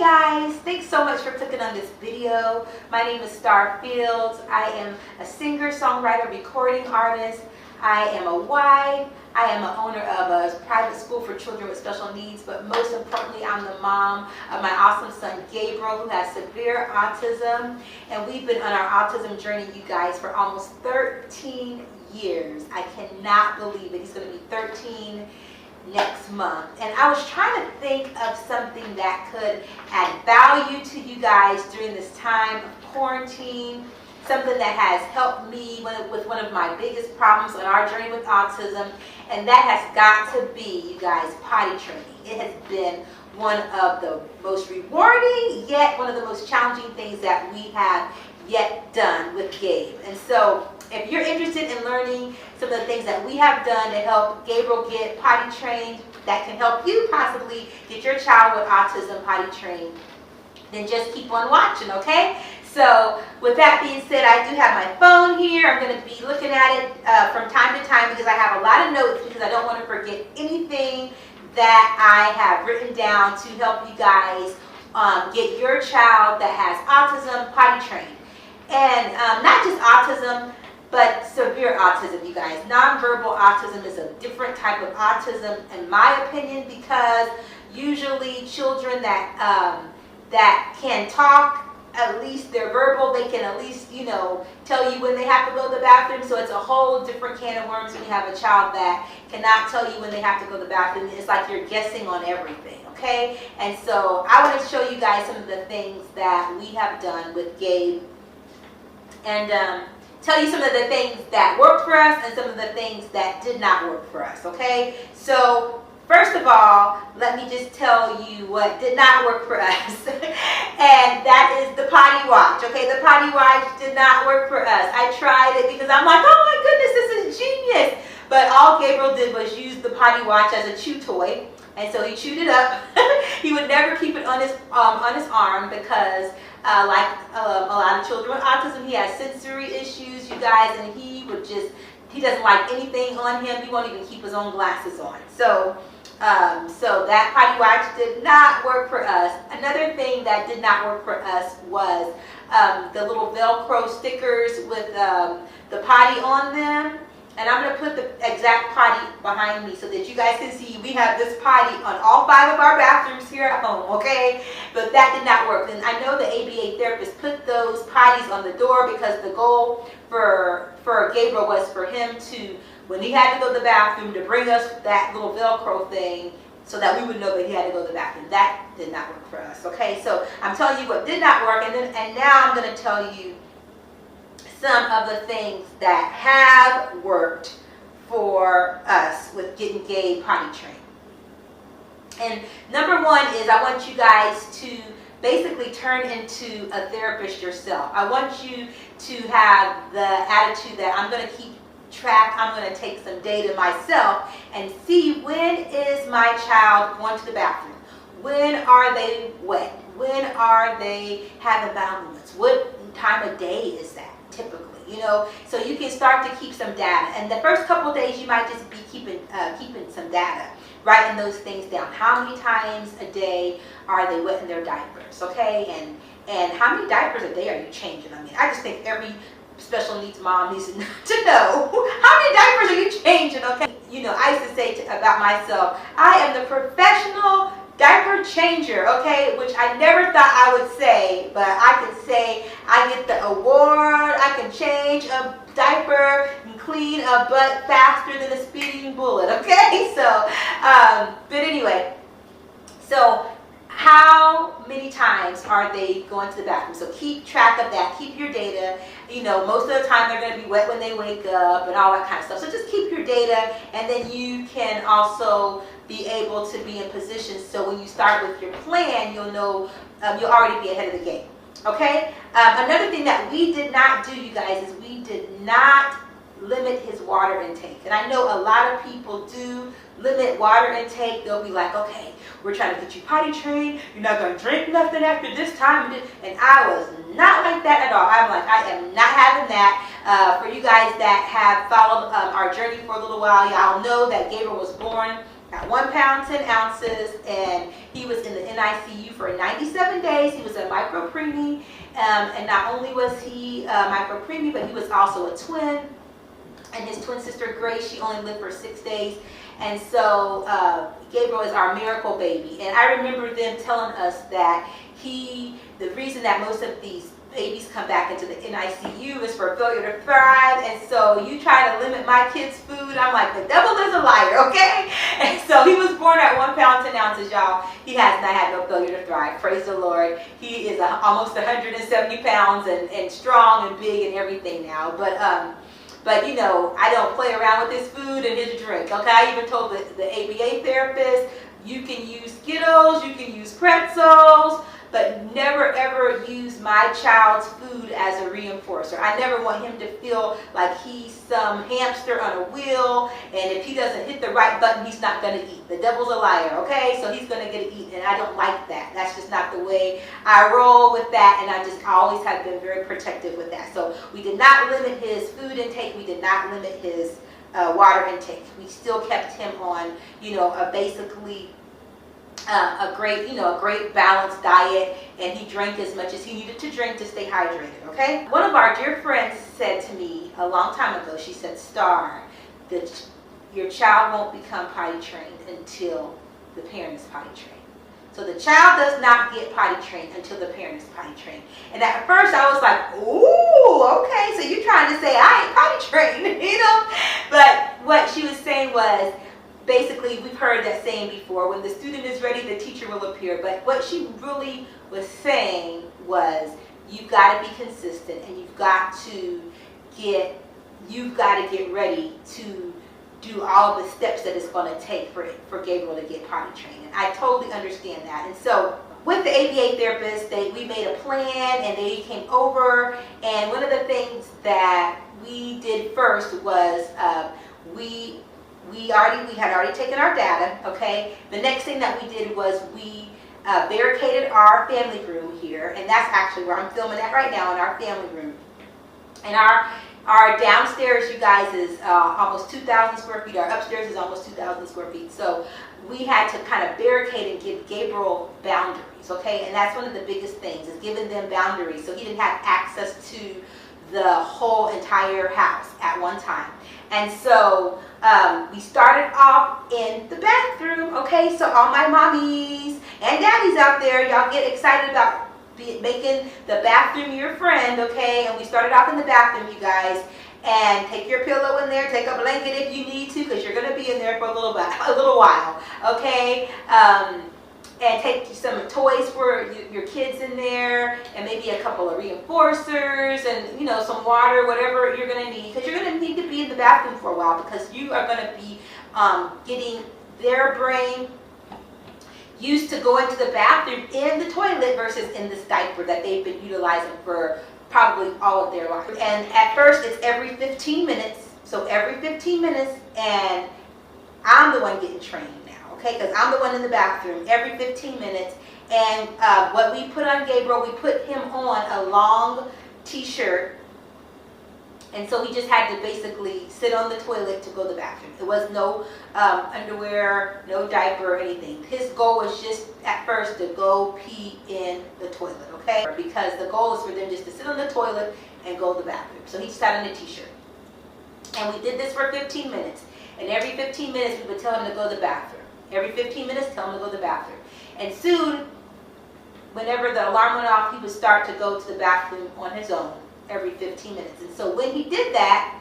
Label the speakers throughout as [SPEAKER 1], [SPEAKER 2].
[SPEAKER 1] guys, thanks so much for clicking on this video. My name is Star Fields. I am a singer, songwriter, recording artist. I am a wife. I am an owner of a private school for children with special needs, but most importantly, I'm the mom of my awesome son, Gabriel, who has severe autism. And we've been on our autism journey, you guys, for almost 13 years. I cannot believe it. He's going to be 13 next month. And I was trying to think of something that could add value to you guys during this time of quarantine. Something that has helped me with one of my biggest problems on our journey with autism, and that has got to be, you guys, potty training. It has been one of the most rewarding, yet one of the most challenging things that we have yet done with Gabe. And so, if you're interested in learning some of the things that we have done to help Gabriel get potty trained, that can help you possibly get your child with autism potty trained, then just keep on watching, okay? So with that being said, I do have my phone here. I'm going to be looking at it from time to time because I have a lot of notes because I don't want to forget anything that I have written down to help you guys get your child that has autism potty trained. And not just autism, but severe autism, you guys. Nonverbal autism is a different type of autism, in my opinion, because usually children that can talk, at least they're verbal, they can at least, you know, tell you when they have to go to the bathroom. So it's a whole different can of worms when you have a child that cannot tell you when they have to go to the bathroom. It's like you're guessing on everything, okay? And so I want to show you guys some of the things that we have done with Gabe and tell you some of the things that worked for us and some of the things that did not work for us, okay? So first of all, let me just tell you what did not work for us, and that is the potty watch, okay? The potty watch did not work for us. I tried it because I'm like, oh my goodness, this is genius. But all Gabriel did was use the potty watch as a chew toy, and so he chewed it up. He would never keep it on his arm because like a lot of children with autism, he has sensory issues, you guys, and he doesn't like anything on him. He won't even keep his own glasses on. So that potty watch did not work for us. Another thing that did not work for us was the little Velcro stickers with the potty on them. And I'm going to put the exact potty behind me so that you guys can see we have this potty on all 5 of our bathrooms here at home, okay? But that did not work. And I know the ABA therapist put those potties on the door because the goal for Gabriel was for him to, when he had to go to the bathroom, to bring us that little Velcro thing so that we would know that he had to go to the bathroom. That did not work for us, okay? So I'm telling you what did not work, and now I'm going to tell you some of the things that have worked for us with getting Gabe potty trained. And number one is I want you guys to basically turn into a therapist yourself. I want you to have the attitude that I'm going to keep track, I'm going to take some data myself and see when is my child going to the bathroom. When are they wet? When are they having bowel movements? What time of day is that typically? You know, so you can start to keep some data. And the first couple of days you might just be keeping some data, writing those things down. How many times a day are they wetting their diapers? Okay, and how many diapers a day are you changing? I mean, I just think every special needs mom needs to know how many diapers are you changing, okay? You know, I used to say about myself, I am the professional diaper changer, okay? Which I never thought I would say, but I can say I get the award. I can change a diaper and clean a butt faster than a speeding bullet, okay? So, but anyway, so how many times are they going to the bathroom? So keep track of that. Keep your data. You know, most of the time they're going to be wet when they wake up and all that kind of stuff. So just keep your data, and then you can also be able to be in position so when you start with your plan, you'll know, you'll already be ahead of the game. Okay? Another thing that we did not do, you guys, is we did not limit his water intake. And I know a lot of people do limit water intake. They'll be like, okay, we're trying to get you potty trained. You're not going to drink nothing after this time. And I was not like that at all. I'm like, I am not having that. For you guys that have followed our journey for a little while, y'all know that Gabriel was born at 1 pound, 10 ounces, and he was in the NICU for 97 days. He was a micropreemie, and not only was he micropreemie, but he was also a twin. And his twin sister, Grace, she only lived for 6 days. And so Gabriel is our miracle baby. And I remember them telling us that the reason that most of these babies come back into the NICU is for failure to thrive. And so you try to limit my kid's food. I'm like, the devil is a liar, okay? And so he was born at 1 pound, 10 ounces, y'all. He has not had no failure to thrive. Praise the Lord. He is almost 170 pounds and strong and big and everything now. But you know, I don't play around with his food and his drink, okay? I even told the ABA therapist, you can use Skittles, you can use pretzels, but never ever use my child's food as a reinforcer. I never want him to feel like he's some hamster on a wheel, and if he doesn't hit the right button, he's not going to eat. The devil's a liar, okay? So he's going to get to eat, and I don't like that. That's just not the way I roll with that, and I just always have been very protective with that. So we did not limit his food intake. We did not limit his water intake. We still kept him on, you know, a great balanced diet, and he drank as much as he needed to drink to stay hydrated, okay? One of our dear friends said to me a long time ago, she said, Star, that your child won't become potty trained until the parent is potty trained. So the child does not get potty trained until the parent is potty trained. And at first I was like, ooh, okay, so you're trying to say I ain't potty trained, you know? But what she was saying was, basically, we've heard that saying before, when the student is ready, the teacher will appear. But what she really was saying was, you've got to be consistent, and you've got to get ready to do all the steps that it's going to take for Gabriel to get potty trained. And I totally understand that. And so with the ABA therapist, we made a plan, and they came over. And one of the things that we did first was we had already taken our data, okay? The next thing that we did was we barricaded our family room here, and that's actually where I'm filming at right now, in our family room. And our downstairs, you guys, is almost 2,000 square feet. Our upstairs is almost 2,000 square feet. So we had to kind of barricade and give Gabriel boundaries, okay? And that's one of the biggest things, is giving them boundaries, so he didn't have access to the whole entire house at one time. And so we started off in the bathroom, okay? So all my mommies and daddies out there, y'all get excited about making the bathroom your friend, okay? And we started off in the bathroom, you guys. And take your pillow in there, take a blanket if you need to, because you're going to be in there for a little while, okay? And take some toys for your kids in there, and maybe a couple of reinforcers, and you know, some water, whatever you're going to need, because you're going to need to be in the bathroom for a while, because you are going to be getting their brain used to going to the bathroom in the toilet versus in this diaper that they've been utilizing for probably all of their life. And at first it's every 15 minutes, so every 15 minutes, and I'm the one getting trained. Okay, because I'm the one in the bathroom every 15 minutes. And what we put on Gabriel, we put him on a long t-shirt. And so he just had to basically sit on the toilet to go to the bathroom. There was no underwear, no diaper or anything. His goal was just at first to go pee in the toilet, okay? Because the goal is for them just to sit on the toilet and go to the bathroom. So he sat in a t-shirt. And we did this for 15 minutes. And every 15 minutes we would tell him to go to the bathroom. Every 15 minutes, tell him to go to the bathroom. And soon, whenever the alarm went off, he would start to go to the bathroom on his own every 15 minutes. And so when he did that,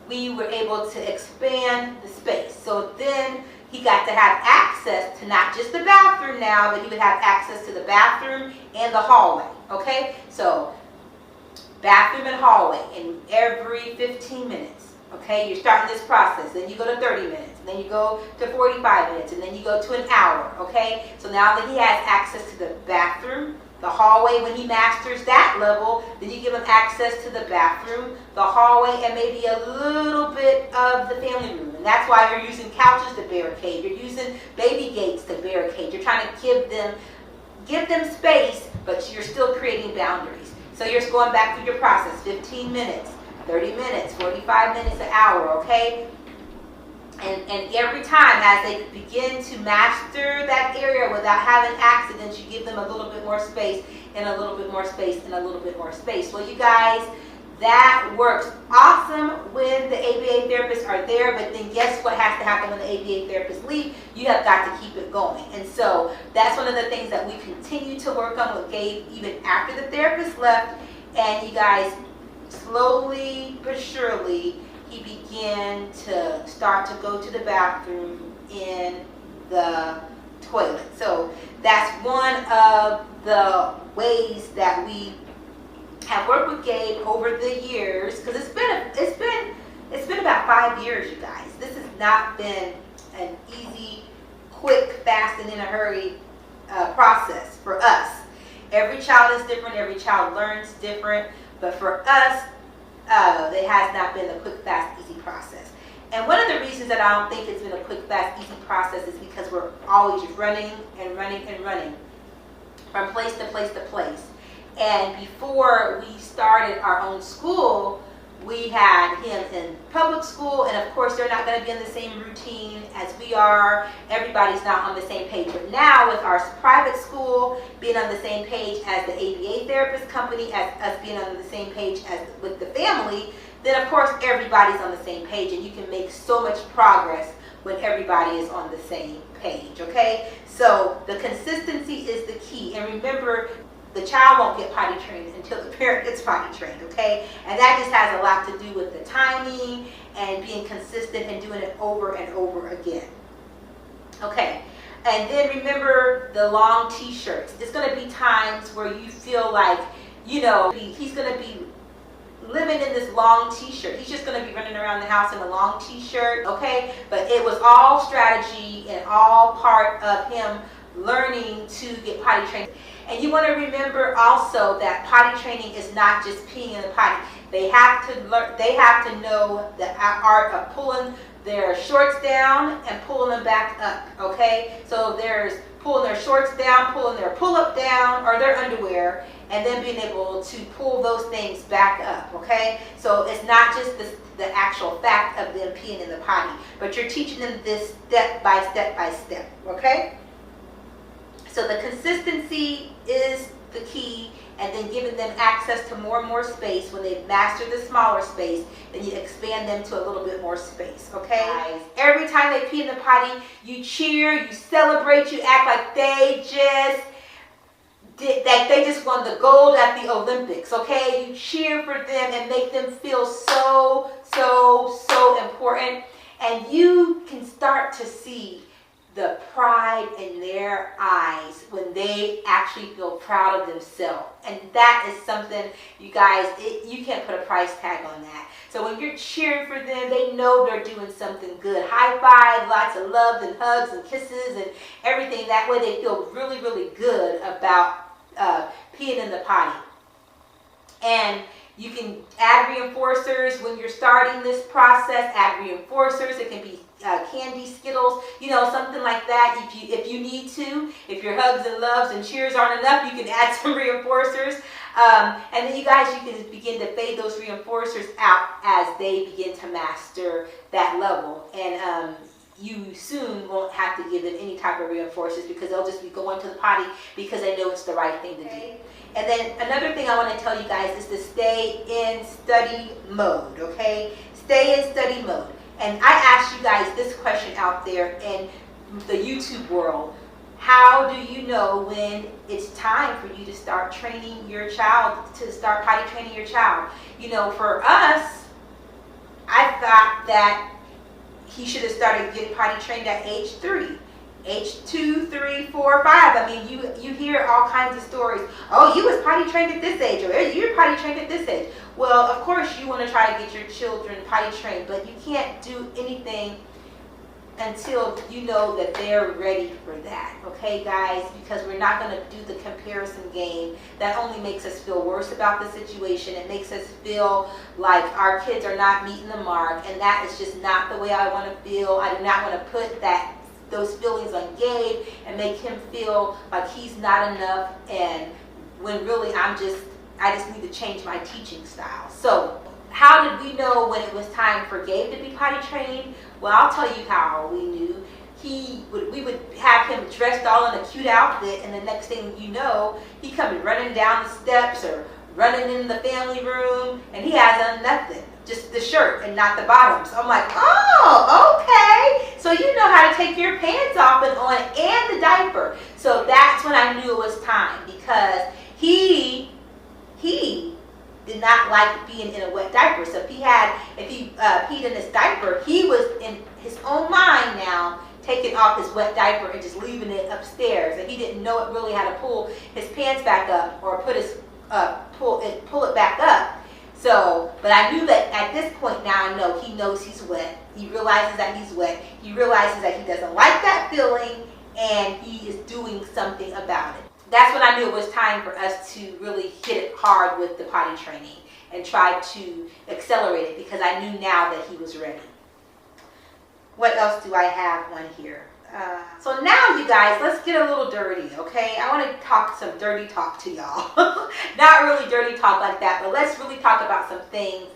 [SPEAKER 1] we were able to expand the space. So then he got to have access to not just the bathroom now, but he would have access to the bathroom and the hallway, okay? So bathroom and hallway in every 15 minutes. Okay, you're starting this process, then you go to 30 minutes, and then you go to 45 minutes, and then you go to an hour, okay? So now that he has access to the bathroom, the hallway, when he masters that level, then you give him access to the bathroom, the hallway, and maybe a little bit of the family room. And that's why you're using couches to barricade. You're using baby gates to barricade. You're trying to give them space, but you're still creating boundaries. So you're just going back through your process, 15 minutes. 30 minutes, 45 minutes, an hour, okay? And every time as they begin to master that area without having accidents, you give them a little bit more space and a little bit more space and a little bit more space. Well, you guys, that works awesome when the ABA therapists are there, but then guess what has to happen when the ABA therapists leave? You have got to keep it going. And so that's one of the things that we continue to work on with Gabe even after the therapist left. And you guys, slowly but surely, he began to start to go to the bathroom in the toilet. So that's one of the ways that we have worked with Gabe over the years, because it's been about 5 years, you guys. This has not been an easy, quick, fast, and in a hurry process for us. Every child is different. Every child learns different. But for us, it has not been a quick, fast, easy process. And one of the reasons that I don't think it's been a quick, fast, easy process is because we're always running and running and running from place to place to place. And before we started our own school, we had him in public school, and of course they're not going to be in the same routine as we are. Everybody's not on the same page. But now with our private school being on the same page as the ABA therapist company, as us being on the same page as with the family, then of course everybody's on the same page, and you can make so much progress when everybody is on the same page, okay? So the consistency is the key. And remember, the child won't get potty trained until the parent gets potty trained, okay? And that just has a lot to do with the timing and being consistent and doing it over and over again. Okay, and then remember the long t-shirts. It's going to be times where you feel like, you know, he's going to be living in this long t-shirt. He's just going to be running around the house in a long t-shirt, okay? But it was all strategy and all part of him learning to get potty trained. And you want to remember also that potty training is not just peeing in the potty. They have to learn. They have to know the art of pulling their shorts down and pulling them back up. Okay, so there's pulling their shorts down, pulling their pull-up down, or their underwear, and then being able to pull those things back up. Okay, so it's not just the actual fact of them peeing in the potty, but you're teaching them this step by step by step. Okay. So the consistency is the key, and then giving them access to more and more space. When they've mastered the smaller space, then you expand them to a little bit more space, okay? Every time they pee in the potty, you cheer, you celebrate, you act like they just won the gold at the Olympics, okay? You cheer for them and make them feel so, so, so important. And you can start to see the pride in their eyes when they actually feel proud of themselves. And that is something, you guys, you can't put a price tag on that. So when you're cheering for them, they know they're doing something good. High five, lots of love and hugs and kisses and everything. That way they feel really, really good about peeing in the potty. And you can add reinforcers when you're starting this process. Add reinforcers. It can be candy, Skittles, you know, something like that. If you need to, if your hugs and loves and cheers aren't enough, you can add some reinforcers. And then you guys, you can begin to fade those reinforcers out as they begin to master that level. And you soon won't have to give them any type of reinforcers, because they'll just be going to the potty because they know it's the right thing to do. And then another thing I want to tell you guys is to stay in study mode, okay? Stay in study mode. And I asked you guys this question out there in the YouTube world. How do you know when it's time for you to start training your child, to start potty training your child? You know, for us, I thought that he should have started getting potty trained at age 3. Age 2, 3, 4, 5. I mean, you hear all kinds of stories. Oh, you was potty trained at this age, or you're potty trained at this age. Well, of course you want to try to get your children potty trained, but you can't do anything until you know that they're ready for that. Okay, guys? Because we're not going to do the comparison game. That only makes us feel worse about the situation. It makes us feel like our kids are not meeting the mark, and that is just not the way I want to feel. I do not want to put those feelings on Gabe and make him feel like he's not enough, and when really I just need to change my teaching style. So how did we know when it was time for Gabe to be potty trained? Well, I'll tell you how we knew. We would have him dressed all in a cute outfit, and the next thing you know, he comes running down the steps or running in the family room, and he has on nothing, just the shirt and not the bottom. So I'm like, oh, okay. So you know how to take your pants off and on and the diaper. So that's when I knew it was time, because he did not like being in a wet diaper. So if he peed in his diaper, he was in his own mind now taking off his wet diaper and just leaving it upstairs, and he didn't know it really how to pull his pants back up or put his pull it back up. So, but I knew that at this point now, I know he knows he's wet. He realizes that he's wet. He realizes that he doesn't like that feeling, and he is doing something about it. That's when I knew it was time for us to really hit it hard with the potty training and try to accelerate it, because I knew now that he was ready. What else do I have on here? So now, you guys, let's get a little dirty, okay? I want to talk some dirty talk to y'all. Not really dirty talk like that, but let's really talk about some things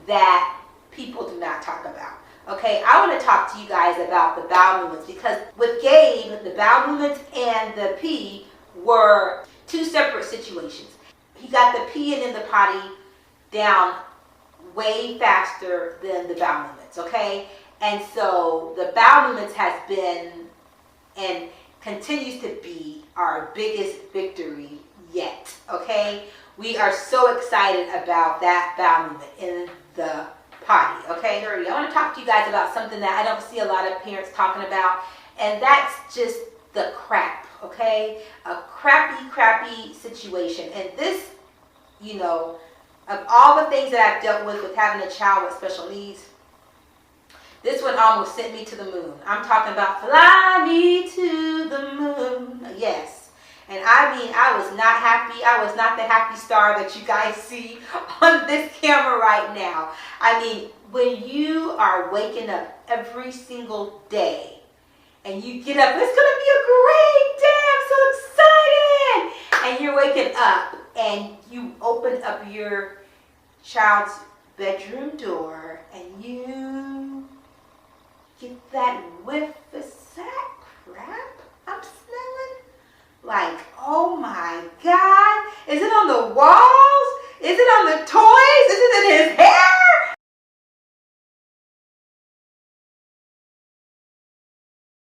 [SPEAKER 1] that people do not talk about. Okay, I want to talk to you guys about the bowel movements, because with Gabe, the bowel movements and the pee were two separate situations. He got the peeing in the potty down way faster than the bowel movements, okay? And so the bowel movements has been and continues to be our biggest victory yet, okay? We are so excited about that bowel movement in the potty, okay? I want to talk to you guys about something that I don't see a lot of parents talking about, and that's just the crap, okay? A crappy situation. And this, you know, of all the things that I've dealt with having a child with special needs, this one almost sent me to the moon. I'm talking about fly me to the moon. Yes. And I mean, I was not happy. I was not the happy star that you guys see on this camera right now. I mean, when you are waking up every single day and you get up, it's going to be a great day. I'm so excited. And you're waking up and you open up your child's bedroom door and you get that whiff of that crap I'm smelling. Like, oh my God. Is it on the walls? Is it on the toys? Is it in his hair?